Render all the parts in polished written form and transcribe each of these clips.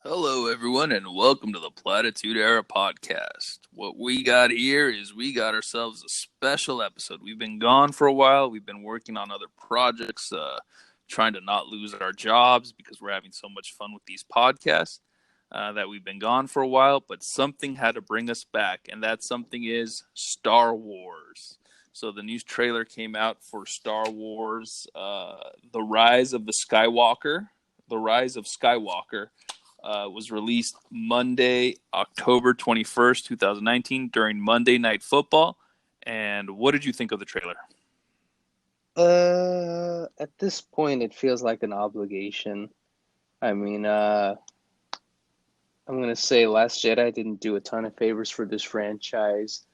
Hello, everyone, and welcome to the Platitude Era podcast. What we got here is we got ourselves a special episode. We've been gone for a while. We've been working on other projects, trying to not lose our jobs because we're having so much fun with these podcasts that we've been gone for a while. But something had to bring us back, and that something is Star Wars. So the new trailer came out for Star Wars, The Rise of the Skywalker. The Rise of Skywalker. Was released Monday, October 21st, 2019, during Monday Night Football. And what did you think of the trailer? At this point, it feels like an obligation. I'm gonna say Last Jedi didn't do a ton of favors for this franchise.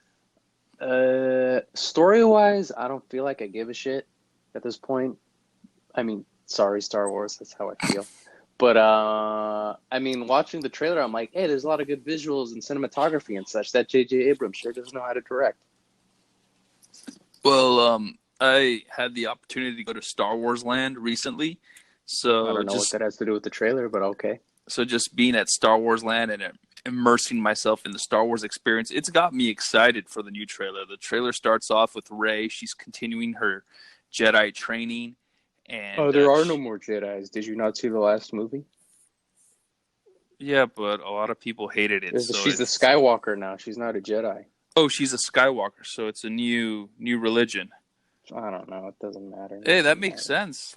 Story-wise, I don't feel like I give a shit at this point. Sorry, Star Wars, that's how I feel. But watching the trailer, I'm like, hey, there's a lot of good visuals and cinematography and such. That J.J. Abrams sure does know how to direct. Well, I had the opportunity to go to Star Wars Land recently. I don't know what that has to do with the trailer, but okay. So just being at Star Wars Land and immersing myself in the Star Wars experience, it's got me excited for the new trailer. The trailer starts off with Rey. She's continuing her Jedi training. And there are no more Jedis. Did you not see the last movie? Yeah, but a lot of people hated it. She's a Skywalker now. She's not a Jedi. Oh, she's a Skywalker, so it's a new religion. I don't know. It doesn't matter. Hey, that makes sense.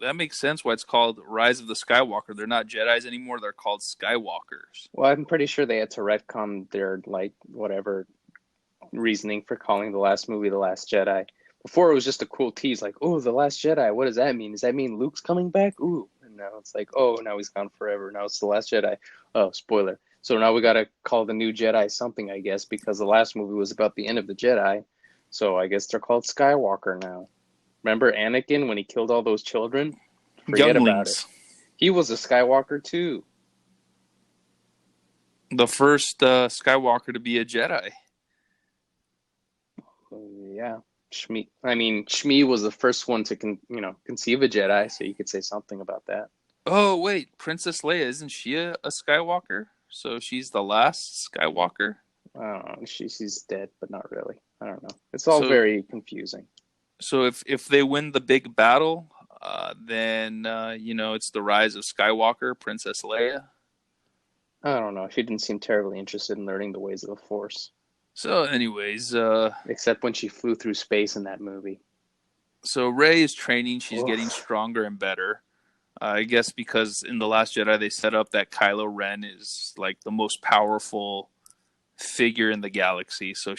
That makes sense why it's called Rise of the Skywalker. They're not Jedis anymore. They're called Skywalkers. Well, I'm pretty sure they had to retcon their, whatever reasoning for calling the last movie The Last Jedi. Before, it was just a cool tease, like, oh, The Last Jedi, what does that mean? Does that mean Luke's coming back? Ooh. And now it's like, oh, now he's gone forever. Now it's The Last Jedi. Oh, spoiler. So now we got to call the new Jedi something, I guess, because the last movie was about the end of the Jedi. So I guess they're called Skywalker now. Remember Anakin when he killed all those children? Forget about it. He was a Skywalker too. The first Skywalker to be a Jedi. Yeah. Shmi was the first one to conceive a Jedi, so you could say something about that. Oh, wait, Princess Leia, isn't she a Skywalker? So she's the last Skywalker? I don't know. She's dead, but not really. I don't know. It's all very confusing. So if they win the big battle, then it's the Rise of Skywalker, Princess Leia. I don't know. She didn't seem terribly interested in learning the ways of the Force. So, anyways, except when she flew through space in that movie. So Rey is training. She's getting stronger and better. I guess because in The Last Jedi they set up that Kylo Ren is like the most powerful figure in the galaxy. So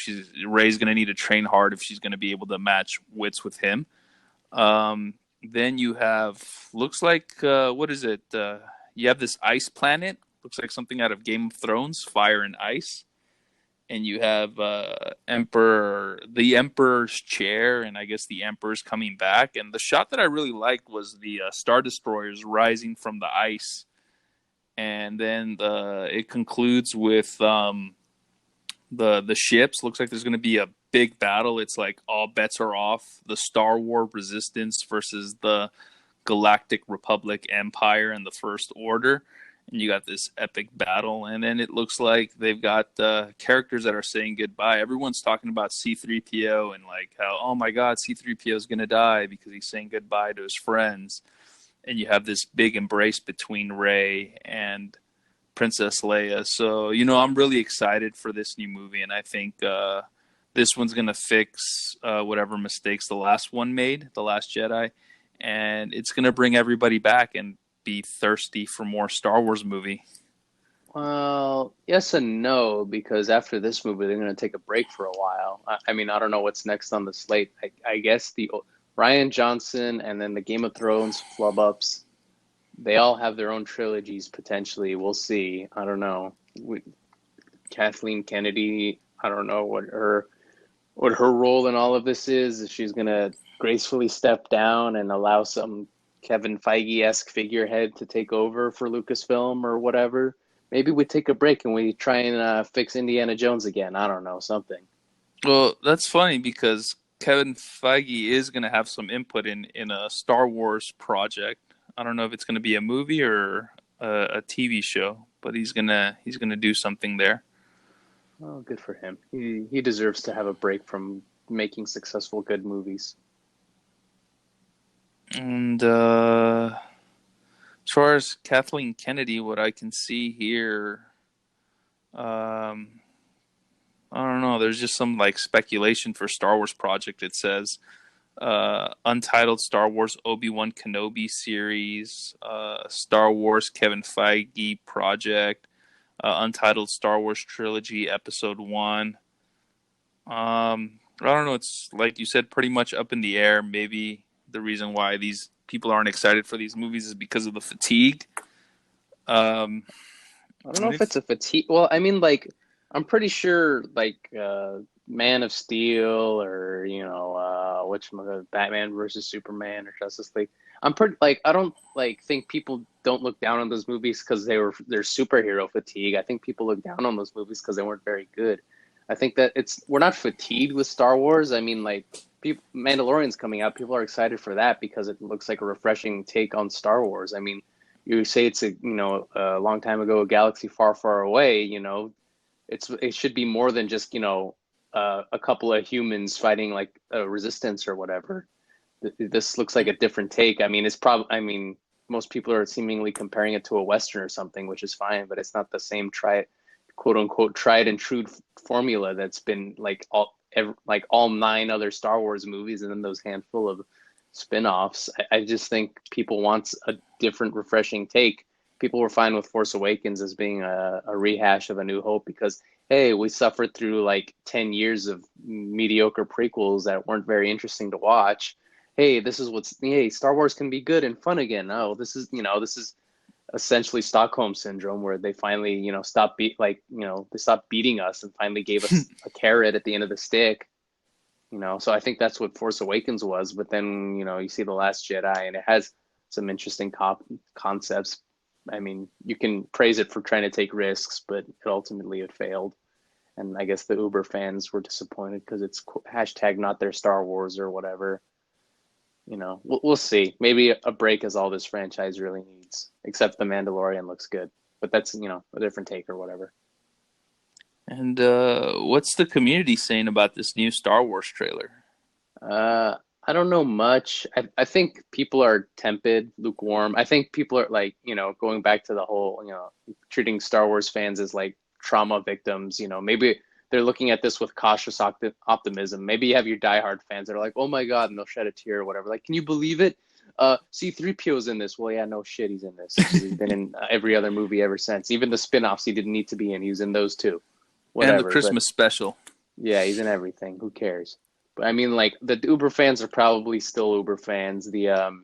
Rey's going to need to train hard if she's going to be able to match wits with him. Then you have, looks like, what is it? You have this ice planet. Looks like something out of Game of Thrones, fire and ice. And you have the Emperor's chair, and I guess the Emperor's coming back. And the shot that I really liked was the Star Destroyers rising from the ice. And then it concludes with the ships. Looks like there's going to be a big battle. It's like all bets are off. The Star Wars Resistance versus the Galactic Republic Empire and the First Order. And you got this epic battle, and then it looks like they've got characters that are saying goodbye. Everyone's talking about C-3PO and like how, oh my God, C-3PO is going to die because he's saying goodbye to his friends. And you have this big embrace between Rey and Princess Leia. So, I'm really excited for this new movie, and I think this one's going to fix whatever mistakes the last one made, The Last Jedi, and it's going to bring everybody back and be thirsty for more Star Wars movie. Well, yes and no, because after this movie, they're going to take a break for a while. I don't know what's next on the slate. I guess the Rian Johnson and then the Game of Thrones flub-ups, they all have their own trilogies, potentially. We'll see. I don't know. Kathleen Kennedy, I don't know what her role in all of this is. If she's going to gracefully step down and allow some Kevin Feige-esque figurehead to take over for Lucasfilm or whatever. Maybe we take a break and we try and fix Indiana Jones again. I don't know, something. Well, that's funny because Kevin Feige is going to have some input in a Star Wars project. I don't know if it's going to be a movie or a TV show, but he's gonna do something there. Oh, good for him. He deserves to have a break from making successful good movies. And as far as Kathleen Kennedy, what I can see here, um, I don't know. There's just some like speculation for Star Wars project. It says untitled Star Wars Obi-Wan Kenobi series, Star Wars Kevin Feige project, untitled Star Wars trilogy Episode One. I don't know. It's like you said, pretty much up in the air. Maybe the reason why these people aren't excited for these movies is because of the fatigue. Um, I don't know if it's a fatigue. Well, I mean, like, I'm pretty sure, like, Man of Steel or which Batman versus Superman or Justice League. I'm pretty like I don't like think people don't look down on those movies because they're superhero fatigue. I think people look down on those movies because they weren't very good. I think that we're not fatigued with Star Wars. I mean, like, Mandalorian's coming out. People are excited for that because it looks like a refreshing take on Star Wars. I mean, you say it's a long time ago, a galaxy far, far away. It should be more than just a couple of humans fighting like a resistance or whatever. This looks like a different take. I mean, most people are seemingly comparing it to a Western or something, which is fine, but it's not the same quote unquote tried and true formula that's been like all nine other Star Wars movies and then those handful of spin-offs. I just think people want a different, refreshing take. People were fine with Force Awakens as being a rehash of A New Hope because, hey, we suffered through like 10 years of mediocre prequels that weren't very interesting to watch. Hey, Star Wars can be good and fun again. Oh, this is essentially Stockholm syndrome where they finally, they stopped beating us and finally gave us a carrot at the end of the stick. So I think that's what Force Awakens was. But then, you see The Last Jedi and it has some interesting concepts. I mean, you can praise it for trying to take risks, but ultimately it failed. And I guess the Uber fans were disappointed because it's hashtag not their Star Wars or whatever. We'll see. Maybe a break is all this franchise really needs, except The Mandalorian looks good. But that's, a different take or whatever. And what's the community saying about this new Star Wars trailer? I don't know much. I think people are tepid, lukewarm. I think people are like, going back to the whole, treating Star Wars fans as like trauma victims. Maybe they're looking at this with cautious optimism. Maybe you have your diehard fans that are like, oh my God, and they'll shed a tear or whatever. Like, can you believe it? C-3PO's in this. Well, yeah, no shit, he's in this. He's been in every other movie ever since. Even the spin-offs he didn't need to be in. He was in those too. And the Whatever. Christmas special. Yeah, he's in everything. Who cares? But I mean, like the Uber fans are probably still Uber fans. The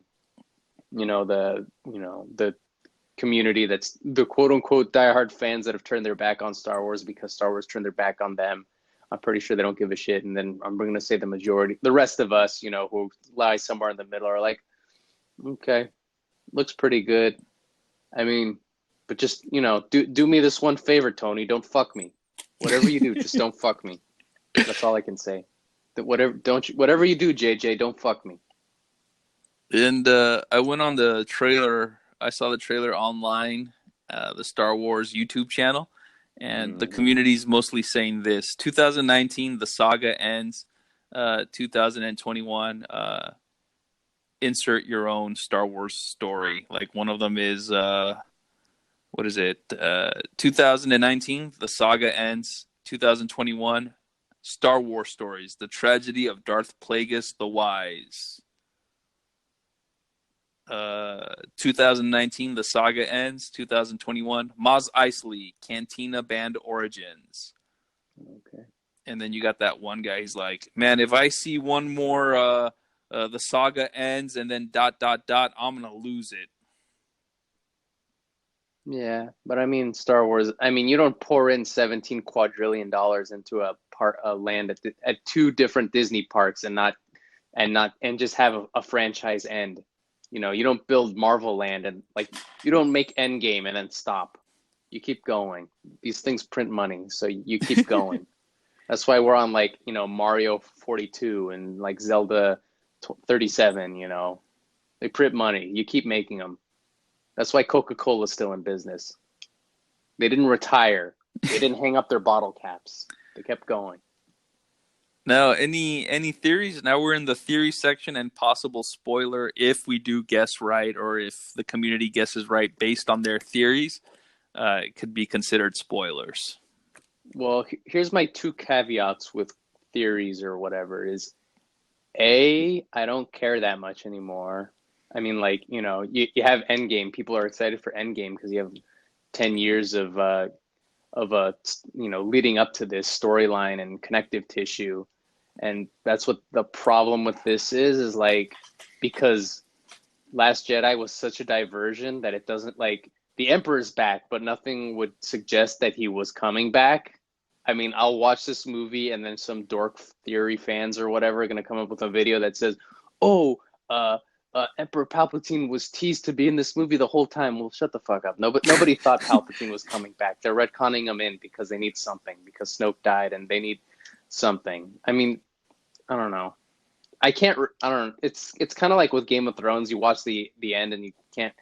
community that's the quote unquote diehard fans that have turned their back on Star Wars because Star Wars turned their back on them. I'm pretty sure they don't give a shit. And then I'm going to say the majority, the rest of us, who lie somewhere in the middle are like, okay, looks pretty good. I mean, but just, do me this one favor, Tony. Don't fuck me. Whatever you do, just don't fuck me. That's all I can say. Whatever you do, JJ, don't fuck me. And I went on the trailer. I saw the trailer online, the Star Wars YouTube channel, and the community's mostly saying this: 2019, the saga ends. 2021, insert your own Star Wars story. Like one of them is what is it? 2019, the saga ends. 2021, Star Wars stories: the tragedy of Darth Plagueis the Wise. 2019, the saga ends. 2021, Maz Eisley, Cantina Band Origins. Okay. And then you got that one guy. He's like, man, if I see one more, the saga ends and then ... I'm gonna lose it. Yeah, but I mean, Star Wars. I mean, you don't pour in $17 quadrillion into a land at two different Disney parks and just have a franchise end. You don't build Marvel Land and like you don't make Endgame and then stop. You keep going. These things print money, so you keep going. That's why we're on like Mario 42 and like Zelda 37. They print money. You keep making them. That's why Coca-Cola's still in business. They didn't retire. They didn't hang up their bottle caps. They kept going. Now, any theories? Now we're in the theory section and possible spoiler if we do guess right or if the community guesses right based on their theories, it could be considered spoilers. Well, here's my two caveats with theories or whatever is A, I don't care that much anymore. I mean, like, you have Endgame. People are excited for Endgame because you have 10 years of leading up to this storyline and connective tissue. And that's what the problem with this is like, because Last Jedi was such a diversion that it doesn't like the Emperor's back, but nothing would suggest that he was coming back. I mean, I'll watch this movie and then some dork theory fans or whatever are going to come up with a video that says, oh, uh, Emperor Palpatine was teased to be in this movie the whole time. Well, shut the fuck up. Nobody thought Palpatine was coming back. They're retconning him in because they need something, because Snoke died and they need something. I mean, I don't know. I don't know. It's kind of like with Game of Thrones. You watch the end and you can't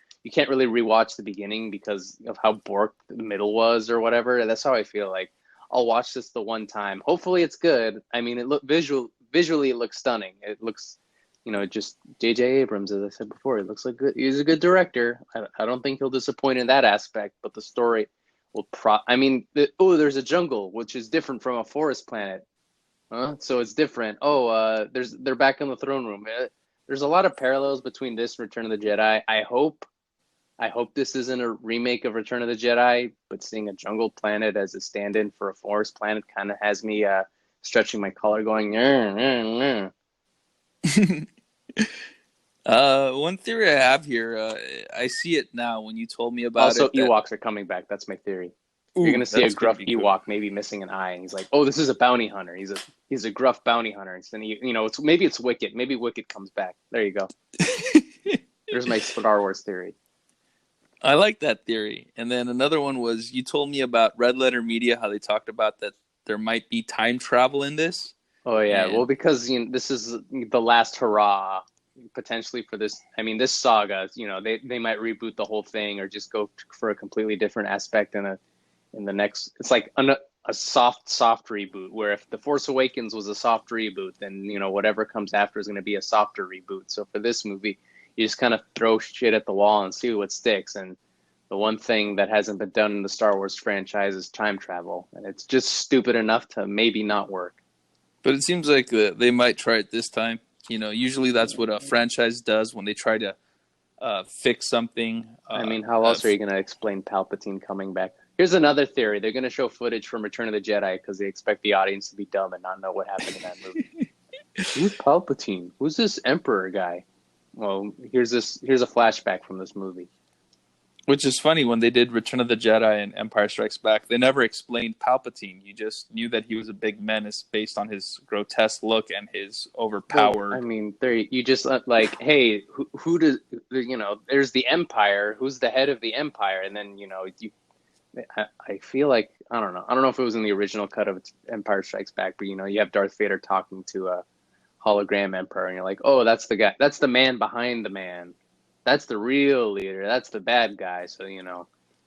really rewatch the beginning because of how borked the middle was or whatever. That's how I feel like. I'll watch this the one time. Hopefully it's good. I mean, visually it looks stunning. It looks, just J.J. Abrams, as I said before, it looks like good. He's a good director. I don't think he'll disappoint in that aspect, but the story will there's a jungle, which is different from a forest planet. Huh? So it's different. Oh, they're back in the throne room. There's a lot of parallels between this and Return of the Jedi. I hope this isn't a remake of Return of the Jedi, but seeing a jungle planet as a stand-in for a forest planet kind of has me stretching my collar, going. One theory I have here, I see it now when you told me about Also, it. That Ewoks are coming back. That's my theory. You're ooh, gonna see a that's gonna gruff be cool. Ewok, maybe missing an eye, and he's like, "Oh, this is a bounty hunter. He's a gruff bounty hunter." And then maybe it's Wicket. Maybe Wicket comes back. There you go. There's my Star Wars theory. I like that theory. And then another one was you told me about Red Letter Media, how they talked about that there might be time travel in this. Oh yeah, well And because this is the last hurrah potentially for this. I mean, this saga. They might reboot the whole thing or just go for a completely different aspect in the next. It's like a soft reboot. Where if The Force Awakens was a soft reboot, then whatever comes after is going to be a softer reboot. So for this movie, you just kind of throw shit at the wall and see what sticks. And the one thing that hasn't been done in the Star Wars franchise is time travel, and it's just stupid enough to maybe not work. but it seems like they might try it this time. Usually that's what a franchise does when they try to fix something. I mean, how else are you going to explain Palpatine coming back? Here's another theory. They're going to show footage from Return of the Jedi because they expect the audience to be dumb and not know what happened in that movie. Who's Palpatine? Who's this Emperor guy? Well, here's a flashback from this movie. Which is funny, when they did Return of the Jedi and Empire Strikes Back, they never explained Palpatine. You just knew that he was a big menace based on his grotesque look and his overpowered. Well, I mean, you just like, hey, who does There's the Empire. Who's the head of the Empire? And then I feel like I don't know. I don't know if it was in the original cut of Empire Strikes Back, but you have Darth Vader talking to a hologram Emperor, and you're like, oh, that's the guy. That's the man behind the man. That's the real leader. That's the bad guy. So he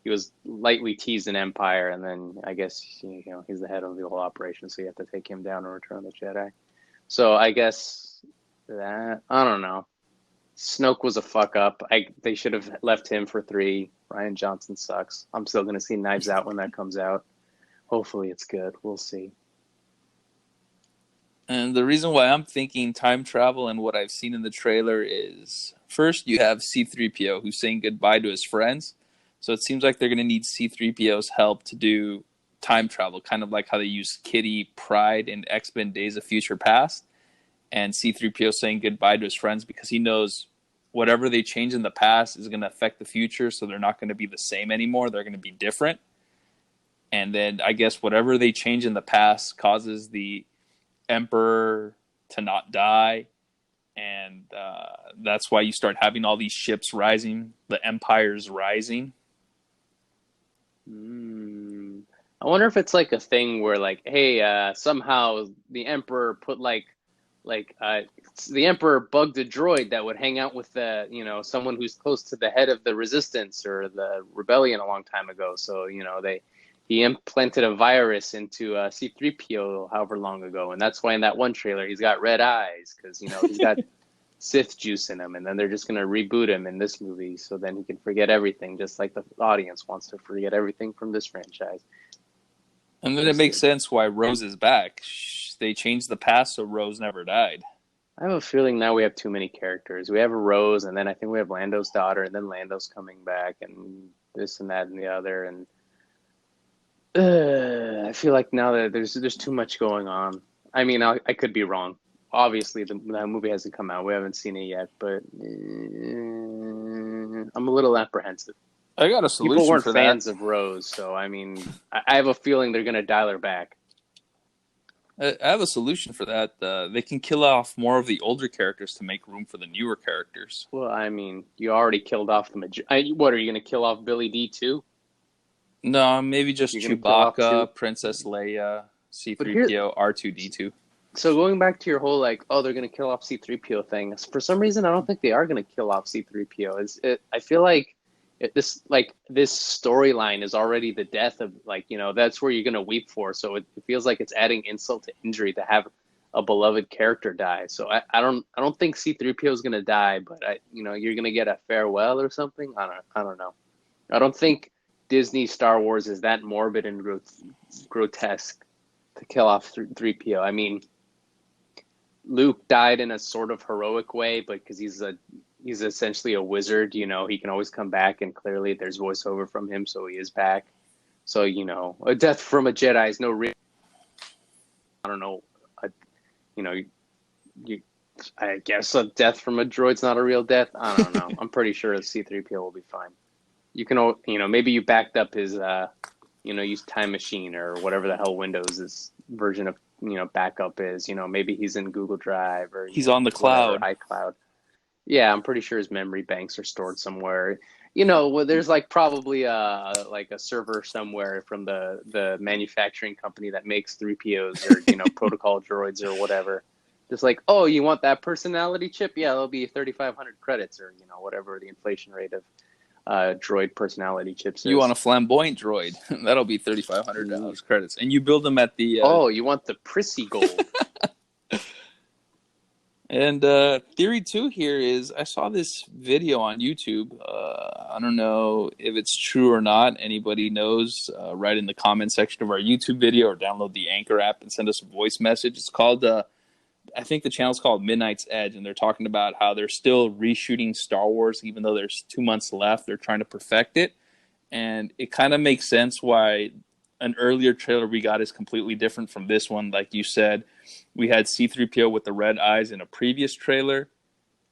was lightly teased in Empire, and then I guess he's the head of the whole operation. So you have to take him down in Return of the Jedi. So I guess that I don't know. Snoke was a fuck up. They should have left him for 3. Rian Johnson sucks. I'm still gonna see Knives Out when that comes out. Hopefully it's good. We'll see. And the reason why I'm thinking time travel and what I've seen in the trailer is, first you have C-3PO who's saying goodbye to his friends. So it seems like they're going to need C-3PO's help to do time travel, kind of like how they used Kitty Pryde in X-Men Days of Future Past. And C-3PO saying goodbye to his friends because he knows whatever they change in the past is going to affect the future, so they're not going to be the same anymore. They're going to be different. And then I guess whatever they change in the past causes the Emperor to not die, and that's why you start having all these ships rising. The Empire's rising. I wonder if it's like a thing where like, hey, somehow the Emperor put like like the Emperor bugged a droid that would hang out with someone who's close to the head of the Resistance or the Rebellion a long time ago. So he implanted a virus into C-3PO however long ago, and that's why in that one trailer he's got red eyes because he's got Sith juice in him, and then they're just gonna reboot him in this movie so then he can forget everything, just like the audience wants to forget everything from this franchise. And then it makes sense why Rose is back. They changed the past so Rose never died. I have a feeling now we have too many characters. We have Rose, and then I think we have Lando's daughter, and then Lando's coming back, and this and that and the other. And I feel like now that there's too much going on. I mean, I could be wrong. Obviously, the movie hasn't come out. We haven't seen it yet, but I'm a little apprehensive. I got a solution People weren't for fans that. of Rose, so I mean, I have a feeling they're going to dial her back. I have a solution for that. They can kill off more of the older characters to make room for the newer characters. Well, I mean, you already killed off the what, are you going to kill off Billy D too? No, maybe just Chewbacca, Princess Leia, C-3PO, R2-D2. So going back to your whole they're going to kill off C-3PO thing. For some reason, I don't think they are going to kill off C-3PO. I feel like this storyline is already the death of that's where you're going to weep for. So it feels like it's adding insult to injury to have a beloved character die. So I don't think C-3PO is going to die, but you're going to get a farewell or something. I don't know. I don't think Disney Star Wars is that morbid and grotesque to kill off 3PO. I mean, Luke died in a sort of heroic way, but because he's essentially a wizard, he can always come back, and clearly there's voiceover from him, so he is back. So, a death from a Jedi is no real. I don't know. I guess a death from a droid's not a real death. I don't know. I'm pretty sure a C-3PO will be fine. You can, maybe you backed up his, use Time Machine or whatever the hell Windows' version of, backup is. Maybe he's in Google Drive or he's on the cloud, iCloud. Yeah, I'm pretty sure his memory banks are stored somewhere. There's probably a server somewhere from the manufacturing company that makes 3POs or protocol droids or whatever. Just oh, you want that personality chip? Yeah, it'll be 3,500 credits or whatever the inflation rate of droid personality chips is. You want a flamboyant droid? That'll be $3,500 credits, and you build them at the. Oh, you want the prissy gold? And theory 2 here is I saw this video on YouTube. I don't know if it's true or not. Anybody knows, write in the comment section of our YouTube video or download the Anchor app and send us a voice message. It's called, I think the channel's called Midnight's Edge, and they're talking about how they're still reshooting Star Wars even though there's 2 months left. They're trying to perfect it. And it kind of makes sense why an earlier trailer we got is completely different from this one. Like you said, we had C-3PO with the red eyes in a previous trailer,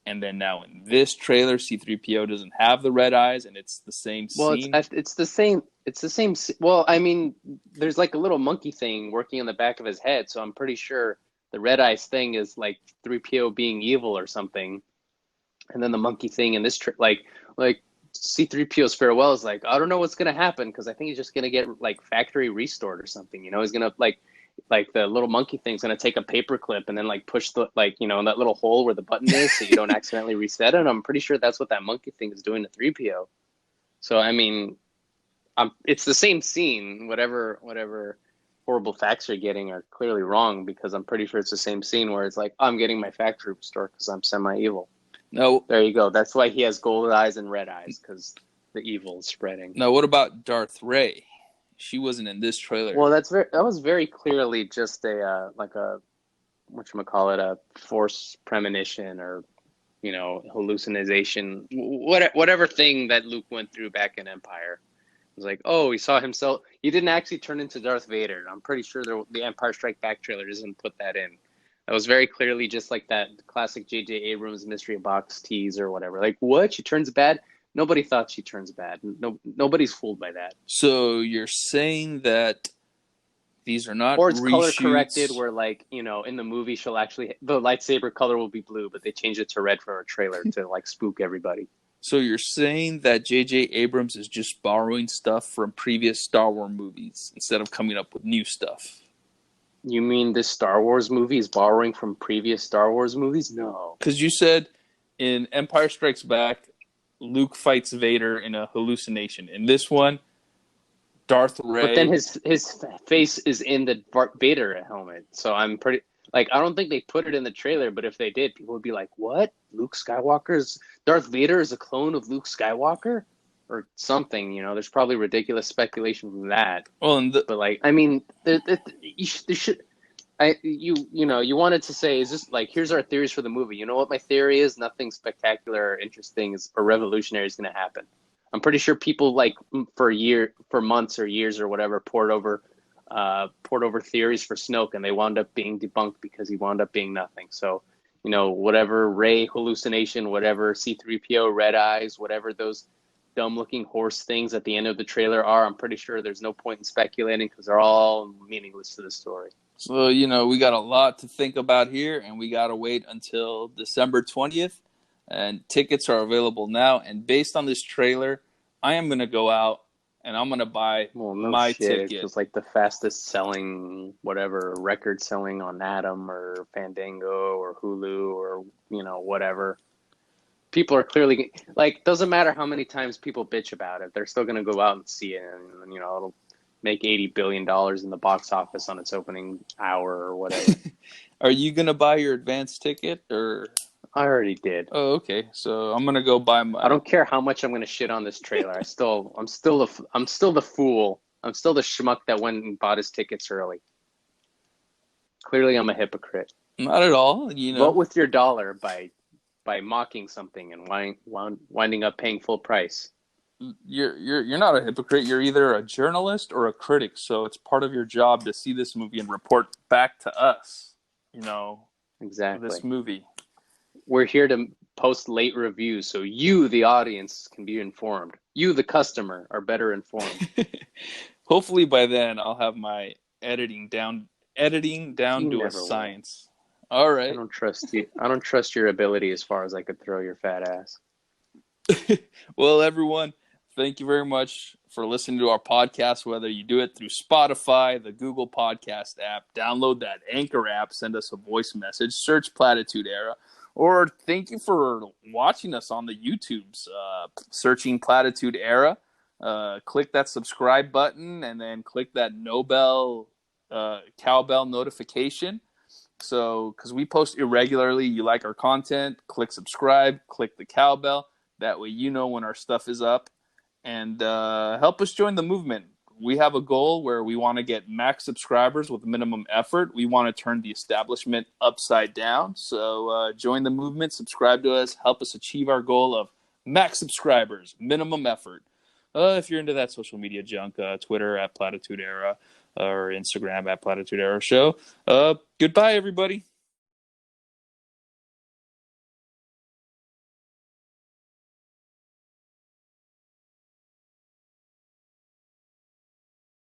and then now in this trailer, C-3PO doesn't have the red eyes, and it's the same scene. Well, it's the same. It's the same. Well, I mean, there's a little monkey thing working on the back of his head, so I'm pretty sure the red eyes thing is 3PO being evil or something, and then the monkey thing in this C-3PO's farewell is I don't know what's gonna happen because I think he's just gonna get factory restored or something. He's gonna the little monkey thing's gonna take a paper clip and then push the in that little hole where the button is so you don't accidentally reset it. And I'm pretty sure that's what that monkey thing is doing to 3PO. So I mean, it's the same scene. Whatever horrible facts you're getting are clearly wrong because I'm pretty sure it's the same scene where it's I'm getting my factory restored because I'm semi-evil. No, there you go. That's why he has gold eyes and red eyes because the evil is spreading. Now, what about Darth Rey? She wasn't in this trailer. Well, that was very clearly just a whatchamacallit, a force premonition or hallucination, whatever thing that Luke went through back in Empire. It was oh, he saw himself. He didn't actually turn into Darth Vader. I'm pretty sure the Empire Strike Back trailer doesn't put that in. That was very clearly just that classic J.J. Abrams mystery box tease or whatever. What? She turns bad? Nobody thought she turns bad. Nobody's fooled by that. So you're saying that these are not or it's reshoots. Color corrected where in the movie she'll actually the lightsaber color will be blue, but they changed it to red for a trailer to spook everybody. So you're saying that J.J. Abrams is just borrowing stuff from previous Star Wars movies instead of coming up with new stuff? You mean this Star Wars movie is borrowing from previous Star Wars movies? No. Because you said in Empire Strikes Back, Luke fights Vader in a hallucination. In this one, Darth But then Ray. his face is in the Vader helmet. So I'm pretty like I don't think they put it in the trailer, but if they did, people would be like, "What? Darth Vader is a clone of Luke Skywalker?" Or something, there's probably ridiculous speculation from that. Well, and But like, I mean, there should you wanted to say, is this like, here's our theories for the movie. You know what my theory is? Nothing spectacular or interesting or revolutionary is going to happen. I'm pretty sure people like for months or years or whatever poured over theories for Snoke, and they wound up being debunked because he wound up being nothing. So, whatever Rey hallucination, whatever C-3PO red eyes, whatever those dumb looking horse things at the end of the trailer are, I'm pretty sure there's no point in speculating because they're all meaningless to the story. so, we got a lot to think about here, and we got to wait until December 20th. And tickets are available now. And based on this trailer, I am going to go out and I'm going to buy my ticket. It was like the fastest selling, whatever, record selling on Atom or Fandango or Hulu or, whatever. People are clearly, like, doesn't matter how many times people bitch about it. They're still going to go out and see it. And, it'll make $80 billion in the box office on its opening hour or whatever. Are you going to buy your advance ticket or... I already did. Oh, okay. So I'm gonna go buy my. I don't care how much I'm gonna shit on this trailer. I'm still the fool. I'm still the schmuck that went and bought his tickets early. Clearly, I'm a hypocrite. Not at all. Vote with your dollar by mocking something and winding up paying full price. You're not a hypocrite. You're either a journalist or a critic. So it's part of your job to see this movie and report back to us. Exactly. This movie. We're here to post late reviews so you, the audience, can be informed. You, the customer, are better informed. Hopefully by then I'll have my editing down to a science. Will. All right. I don't trust you. I don't trust your ability as far as I could throw your fat ass. Well, everyone, thank you very much for listening to our podcast, whether you do it through Spotify, the Google Podcast app, download that Anchor app, send us a voice message, search Platitude Era. Or thank you for watching us on the YouTubes, searching Platitude Era. Click that subscribe button and then click that cowbell notification. So, because we post irregularly, you like our content, click subscribe, click the cowbell. That way you know when our stuff is up. And help us join the movement. We have a goal where we want to get max subscribers with minimum effort. We want to turn the establishment upside down. So join the movement, subscribe to us, help us achieve our goal of max subscribers, minimum effort. If you're into that social media junk, Twitter at Platitude Era or Instagram at Platitude Era Show. Goodbye, everybody.